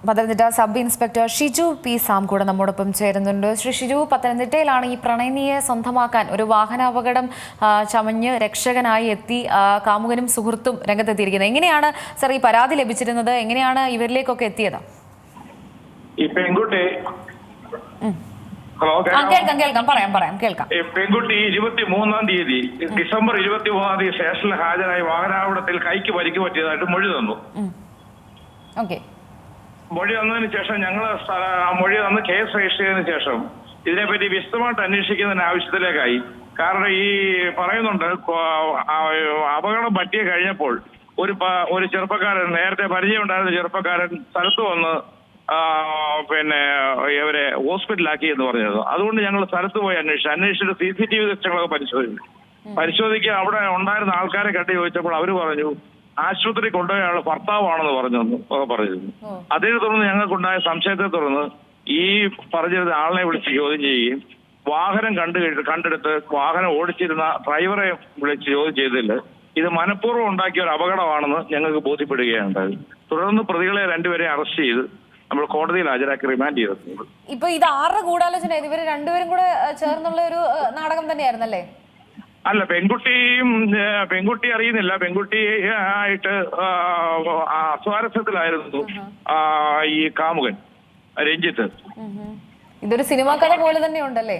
Pathanamthitta sub inspector Shiju P Sam കൂടെ നമ്മോടൊപ്പം ചേരുന്നുണ്ട്. ശ്രീ ഷിജു, പത്തനംതിട്ടയിലാണ് ഈ പ്രണയിനിയെ സ്വന്തമാക്കാൻ ഒരു വാഹനാപകടം ചമഞ്ഞ് രക്ഷകനായി എത്തി കാമുകനും സുഹൃത്തും രംഗത്തെത്തിയിരിക്കുന്നത്. എങ്ങനെയാണ് സർ ഈ പരാതി ലഭിച്ചിരുന്നത്? എങ്ങനെയാണ് ഇവരിലേക്കൊക്കെ എത്തിയത്? ഈ പെൺകുട്ടി കേൾക്കാം. പെൺകുട്ടി 23-ാം തീയതി ഡിസംബർ 23-ാം തീയതി സ്റ്റേഷനിൽ ഹാജരായി വാഹനാപകടത്തിൽ കൈക്ക് പരിക്ക് പറ്റിയതായിട്ട് മൊഴി തന്നു. മൊഴി തന്നതിന് ശേഷം ഞങ്ങൾ മൊഴി തന്ന് കേസ് രജിസ്റ്റർ ചെയ്തതിനു ശേഷം ഇതിനെപ്പറ്റി വിശദമായിട്ട് അന്വേഷിക്കുന്നതിന് ആവശ്യത്തിലേക്കായി. കാരണം ഈ പറയുന്നുണ്ട് അപകടം പറ്റിയ കഴിഞ്ഞപ്പോൾ ഒരു ചെറുപ്പക്കാരൻ, നേരത്തെ പരിചയമുണ്ടായിരുന്ന ചെറുപ്പക്കാരൻ സ്ഥലത്ത് വന്ന് ഇവരെ ഹോസ്പിറ്റലാക്കി എന്ന് പറഞ്ഞത്. അതുകൊണ്ട് ഞങ്ങൾ സ്ഥലത്ത് പോയി അന്വേഷിച്ചിട്ട് CCTV ദൃശ്യങ്ങളൊക്കെ പരിശോധിക്കുക. അവിടെ ഉണ്ടായിരുന്ന ആൾക്കാരെ കണ്ടു ചോദിച്ചപ്പോൾ അവര് പറഞ്ഞു ആശുപത്രി കൊണ്ടുപോയ ആള് ഭർത്താവാണെന്ന് പറഞ്ഞിരുന്നു. അതേ തുടർന്ന് ഞങ്ങൾക്കുണ്ടായ സംശയത്തെ തുടർന്ന് ഈ പറഞ്ഞിരുന്ന ആളിനെ വിളിച്ച് ചോദ്യം ചെയ്യുകയും വാഹനം കണ്ടെടുത്ത് വാഹനം ഓടിച്ചിരുന്ന ഡ്രൈവറെ വിളിച്ച് ചോദ്യം ചെയ്തില്ല. ഇത് മനഃപൂർവ്വം ഉണ്ടാക്കിയ ഒരു അപകടമാണെന്ന് ഞങ്ങൾക്ക് ബോധ്യപ്പെടുകയുണ്ടായി. തുടർന്ന് പ്രതികളെ രണ്ടുപേരെ അറസ്റ്റ് ചെയ്ത് നമ്മൾ കോടതിയിൽ ഹാജരാക്കി റിമാൻഡ് ചെയ്തിട്ടുണ്ട്. ഇപ്പൊ ഇത് ആരുടെ ഗൂഢാലോചന? ഇവര് രണ്ടുപേരും കൂടെ ചേർന്നുള്ള ഒരു നാടകം തന്നെയായിരുന്നല്ലേ? അല്ല, പെൺകുട്ടി അറിയുന്നില്ല. പെൺകുട്ടി ആയിട്ട് അസ്വാരസ്യത്തിലായിരുന്നു ഈ കാമുകൻ രഞ്ജിത്ത്. ഇതൊരു സിനിമാ കഥ പോലെ തന്നെ ഉണ്ടല്ലേ?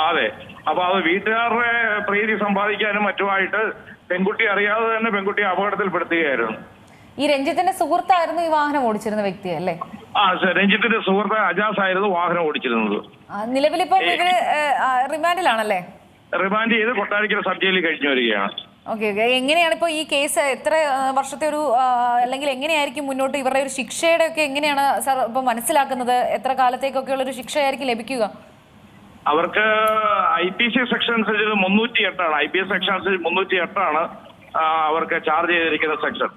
അതെ. അപ്പൊ അത് വീട്ടുകാരുടെ പ്രീതി സമ്പാദിക്കാനും മറ്റുമായിട്ട് പെൺകുട്ടി അറിയാതെ തന്നെ പെൺകുട്ടിയെ അപകടത്തിൽപ്പെടുത്തുകയായിരുന്നു. ഈ രഞ്ജിത്തിന്റെ സുഹൃത്തായിരുന്നു ഈ വാഹനം ഓടിച്ചിരുന്ന വ്യക്തി അല്ലേ? രഞ്ജിത്തിന്റെ സുഹൃത്ത് അജാസ് ആയിരുന്നു വാഹനം ഓടിച്ചിരുന്നത്. നിലവിലിപ്പോ ഇവര് റിമാൻഡിലാണല്ലേ? റിമാൻഡ് ചെയ്ത് കൊട്ടാരക്കര സബ് ജയിലിൽ കഴിഞ്ഞു വരികയാണ്. ഓക്കെ. എങ്ങനെയാണ് ഇപ്പൊ ഈ കേസ് എത്ര വർഷത്തെ ഒരു അല്ലെങ്കിൽ എങ്ങനെയായിരിക്കും മുന്നോട്ട് ഇവരുടെ ഒരു ശിക്ഷയുടെ ഒക്കെ എങ്ങനെയാണ് സാർ ഇപ്പൊ മനസ്സിലാക്കുന്നത്? എത്ര കാലത്തേക്കൊക്കെ ഉള്ള ഒരു ശിക്ഷയായിരിക്കും ലഭിക്കുക? അവർക്ക് IPC സെക്ഷൻ അനുസരിച്ച് 308 ആണ്. IPS സെക്ഷൻ അനുസരിച്ച് 308 ആണ് അവർക്ക് ചാർജ് ചെയ്തിരിക്കുന്ന സെക്ഷൻ.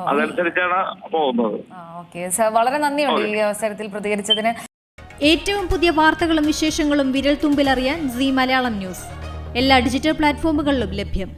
അതനുസരിച്ചാണ് പോകുന്നത്. ഓക്കെ സാർ, വളരെ നന്ദിയുണ്ട് ഈ അവസരത്തിൽ പ്രതികരിച്ചതിന്. ഏറ്റവും പുതിയ വാർത്തകളും വിശേഷങ്ങളും വിരൽ തുമ്പിലറിയാൻ സീ മലയാളം ന്യൂസ് എല്ലാ ഡിജിറ്റൽ പ്ലാറ്റ്ഫോമുകളിലും ലഭ്യം.